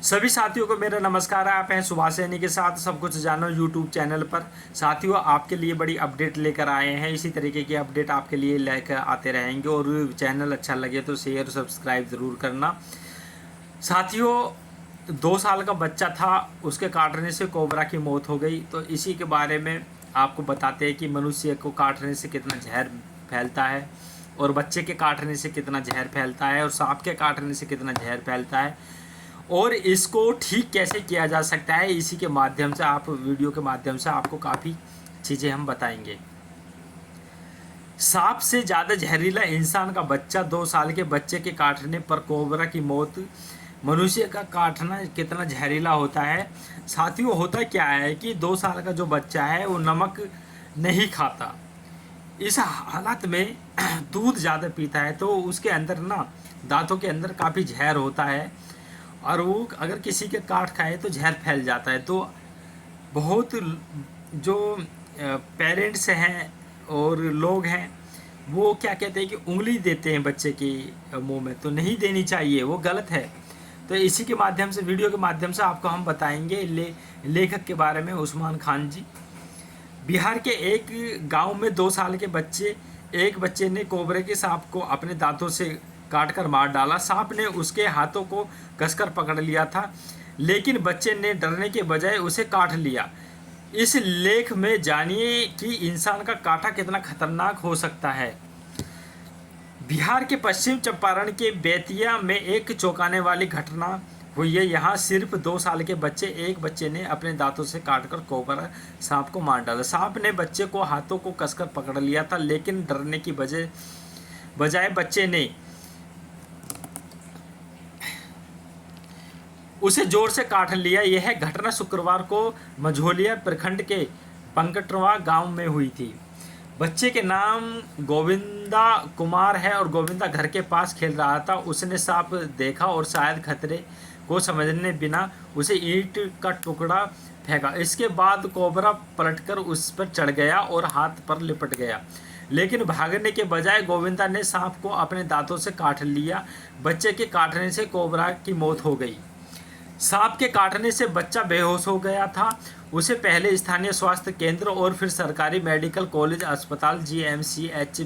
सभी साथियों को मेरा नमस्कार। आप हैं सुभाष सैनी के साथ सब कुछ जानो यूट्यूब चैनल पर। साथियों, आपके लिए बड़ी अपडेट लेकर आए हैं। इसी तरीके की अपडेट आपके लिए लेकर आते रहेंगे और चैनल अच्छा लगे तो शेयर और सब्सक्राइब ज़रूर करना। साथियों, 2 साल का बच्चा था, उसके काटने से कोबरा की मौत हो गई। तो इसी के बारे में आपको बताते हैं कि मनुष्य को काटने से कितना जहर फैलता है और बच्चे के काटने से कितना जहर फैलता है और सांप के काटने से कितना जहर फैलता है और इसको ठीक कैसे किया जा सकता है। इसी के माध्यम से वीडियो के माध्यम से आपको काफ़ी चीज़ें हम बताएंगे। सांप से ज़्यादा जहरीला इंसान का बच्चा, 2 साल के बच्चे के काटने पर कोबरा की मौत। मनुष्य का काटना कितना जहरीला होता है। साथियों, होता क्या है कि 2 साल का जो बच्चा है वो नमक नहीं खाता। इस हालत में दूध ज़्यादा पीता है तो उसके अंदर ना दांतों के अंदर काफ़ी जहर होता है और वो अगर किसी के काट खाए तो जहर फैल जाता है। तो बहुत जो पेरेंट्स हैं और लोग हैं वो क्या कहते हैं कि उंगली देते हैं बच्चे के मुंह में, तो नहीं देनी चाहिए, वो गलत है। तो इसी के माध्यम से, वीडियो के माध्यम से आपको हम बताएंगे लेखक के बारे में, उस्मान खान जी। बिहार के एक गांव में 2 साल के एक बच्चे ने कोबरे के सांप को अपने दांतों से काट कर मार डाला। सांप ने उसके हाथों को कसकर पकड़ लिया था, लेकिन बच्चे ने डरने के बजाय उसे काट लिया। इस लेख में जानिए कि इंसान का काटा कितना खतरनाक हो सकता है। बिहार के पश्चिम चंपारण के बेतिया में एक चौंकाने वाली घटना हुई है। यहाँ सिर्फ 2 साल के एक बच्चे ने अपने दांतों से काटकर कोबरा सांप को मार डाला। सांप ने बच्चे को हाथों को कसकर पकड़ लिया था, लेकिन डरने की बजाय बच्चे ने उसे जोर से काट लिया। यह घटना शुक्रवार को मझोलिया प्रखंड के पंकटवा गांव में हुई थी। बच्चे के नाम गोविंदा कुमार है और गोविंदा घर के पास खेल रहा था। उसने सांप देखा और शायद खतरे को समझने बिना उसे ईंट का टुकड़ा फेंका। इसके बाद कोबरा पलटकर उस पर चढ़ गया और हाथ पर लिपट गया, लेकिन भागने के बजाय गोविंदा ने सांप को अपने दांतों से काट लिया। बच्चे के काटने से कोबरा की मौत हो गई। सांप के काटने से बच्चा बेहोश हो गया था। उसे पहले स्थानीय स्वास्थ्य केंद्र और फिर सरकारी मेडिकल कॉलेज अस्पताल GMCH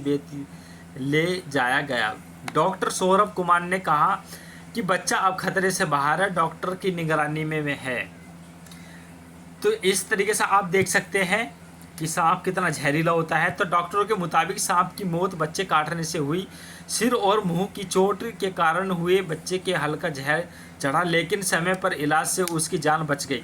ले जाया गया। डॉक्टर सौरभ कुमार ने कहा कि बच्चा अब खतरे से बाहर है, डॉक्टर की निगरानी में है। तो इस तरीके से आप देख सकते हैं कि सांप कितना जहरीला होता है। तो डॉक्टरों के मुताबिक सांप की मौत बच्चे काटने से हुई। सिर और मुंह की चोट के कारण हुए बच्चे के हल्का जहर चढ़ा, लेकिन समय पर इलाज से उसकी जान बच गई।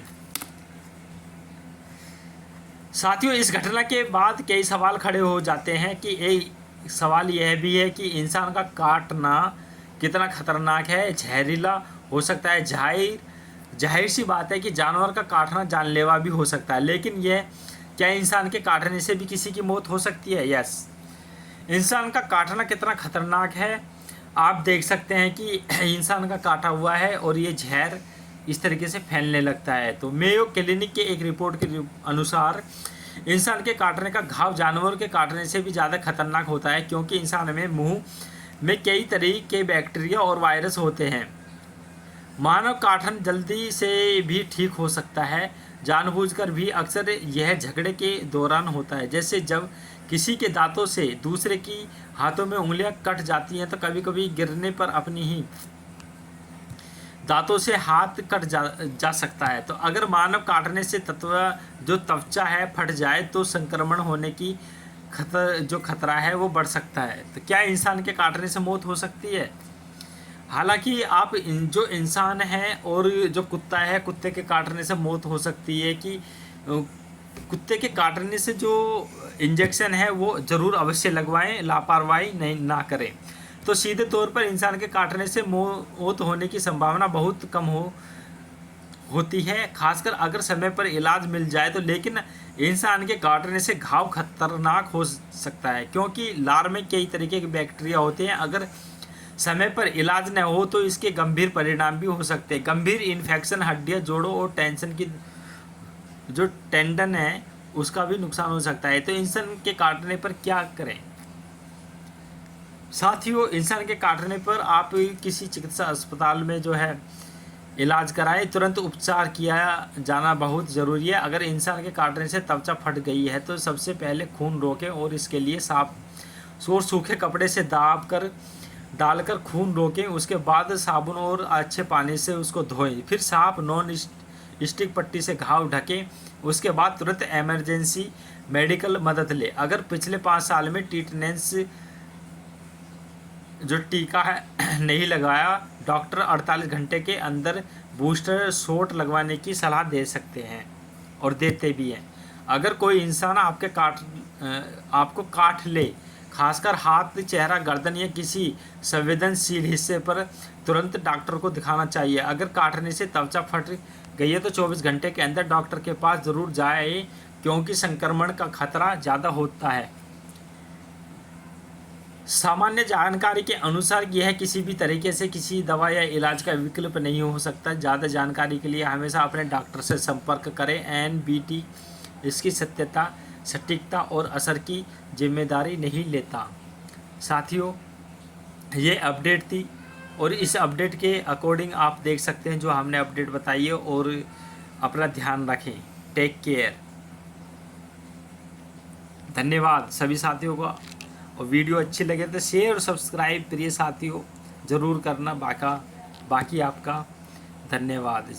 साथियों, इस घटना के बाद कई सवाल खड़े हो जाते हैं कि एक सवाल यह भी है कि इंसान का काटना कितना खतरनाक है, जहरीला हो सकता है। जाहिर सी बात है कि जानवर का काटना जानलेवा भी हो सकता है, लेकिन यह क्या इंसान के काटने से भी किसी की मौत हो सकती है? यस। इंसान का काटना कितना खतरनाक है आप देख सकते हैं कि इंसान का काटा हुआ है और ये जहर इस तरीके से फैलने लगता है। तो मेयो क्लिनिक के एक रिपोर्ट के अनुसार इंसान के काटने का घाव जानवर के काटने से भी ज़्यादा खतरनाक होता है, क्योंकि इंसान में मुंह में कई तरह के बैक्टीरिया और वायरस होते हैं। मानव काटन जल्दी से भी ठीक हो सकता है, जानबूझकर भी। अक्सर यह झगड़े के दौरान होता है, जैसे जब किसी के दांतों से दूसरे की हाथों में उंगलियां कट जाती हैं। तो कभी कभी गिरने पर अपनी ही दांतों से हाथ कट जा सकता है। तो अगर मानव काटने से त्वचा है फट जाए तो संक्रमण होने की खतरा है वो बढ़ सकता है। तो क्या इंसान के काटने से मौत हो सकती है? हालांकि जो इंसान है और जो कुत्ता है, कुत्ते के काटने से मौत हो सकती है कि कुत्ते के काटने से जो इंजेक्शन है वो ज़रूर अवश्य लगवाएं, लापरवाही नहीं ना करें। तो सीधे तौर पर इंसान के काटने से मौत होने की संभावना बहुत कम होती है, खासकर अगर समय पर इलाज मिल जाए तो। लेकिन इंसान के काटने से घाव खतरनाक हो सकता है, क्योंकि लार में कई तरीके के बैक्टीरिया होते हैं। अगर समय पर इलाज न हो तो इसके गंभीर परिणाम भी हो सकते हैं। गंभीर इन्फेक्शन, हड्डियां, जोड़ों और टेंशन की जो टेंडन है उसका भी नुकसान हो सकता है। तो इंसान के काटने पर क्या करें? साथियों, इंसान के काटने पर आप किसी चिकित्सा अस्पताल में जो है इलाज कराएं। तुरंत उपचार किया जाना बहुत ज़रूरी है। अगर इंसान के काटने से त्वचा फट गई है तो सबसे पहले खून रोकें और इसके लिए साफ और सूखे कपड़े से डालकर खून रोकें। उसके बाद साबुन और अच्छे पानी से उसको धोएं। फिर साफ नॉन स्टिक पट्टी से घाव ढकें। उसके बाद तुरंत इमरजेंसी मेडिकल मदद लें। अगर पिछले 5 साल में टीटनेस जो टीका है नहीं लगाया, डॉक्टर 48 घंटे के अंदर बूस्टर शॉट लगवाने की सलाह दे सकते हैं और देते भी हैं। अगर कोई इंसान आपको काट ले, खासकर हाथ, चेहरा, गर्दन या किसी संवेदनशील हिस्से पर, तुरंत डॉक्टर को दिखाना चाहिए। अगर काटने से त्वचा फट गई है तो 24 घंटे के अंदर डॉक्टर के पास ज़रूर जाए, क्योंकि संक्रमण का खतरा ज़्यादा होता है। सामान्य जानकारी के अनुसार यह किसी भी तरीके से किसी दवा या इलाज का विकल्प नहीं हो सकता। ज़्यादा जानकारी के लिए हमेशा अपने डॉक्टर से संपर्क करें। NBT इसकी सत्यता, सटीकता और असर की जिम्मेदारी नहीं लेता। साथियों, ये अपडेट थी और इस अपडेट के अकॉर्डिंग आप देख सकते हैं जो हमने अपडेट बताई है। और अपना ध्यान रखें। Take care. धन्यवाद सभी साथियों का। और वीडियो अच्छी लगे तो शेयर और सब्सक्राइब प्रिय साथियों ज़रूर करना। बाकी आपका धन्यवाद।